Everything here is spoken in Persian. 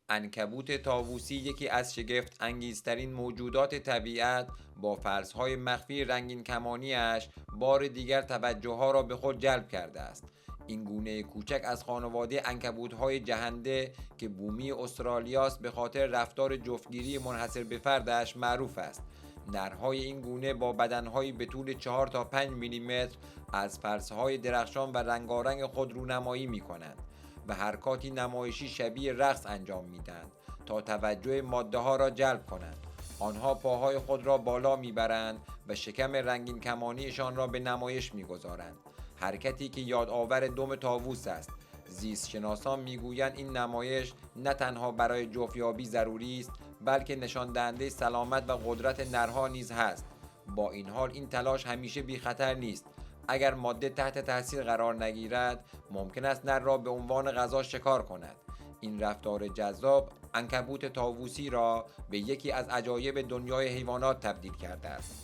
عنکبوت طاووسی یکی از شگفت انگیزترین موجودات طبیعت با فرسهای مخفی رنگین کمانیش بار دیگر توجه ها را به خود جلب کرده است. این گونه کوچک از خانواده عنکبوت‌های جهنده که بومی استرالیاست به خاطر رفتار جفتگیری منحصر به فردش معروف است. نرهای این گونه با بدنهایی به طول 4 تا 5 میلیمتر از فرسهای درخشان و رنگارنگ خود رونمایی می کنند و حرکاتی نمایشی شبیه رقص انجام میدهند تا توجه ماده ها را جلب کنند. آنها پاهای خود را بالا میبرند و شکم رنگین کمانیشان را به نمایش میگذارند، حرکتی که یادآور دم طاووس است. زیست شناسان میگویند این نمایش نه تنها برای جفتیابی ضروری است بلکه نشان دهنده سلامت و قدرت نرها نیز هست. با این حال این تلاش همیشه بی خطر نیست. اگر ماده تحت تاثیر قرار نگیرد ممکن است نر را به عنوان غذا شکار کند. این رفتار جذاب عنکبوت طاووسی را به یکی از عجایب دنیای حیوانات تبدیل کرده است.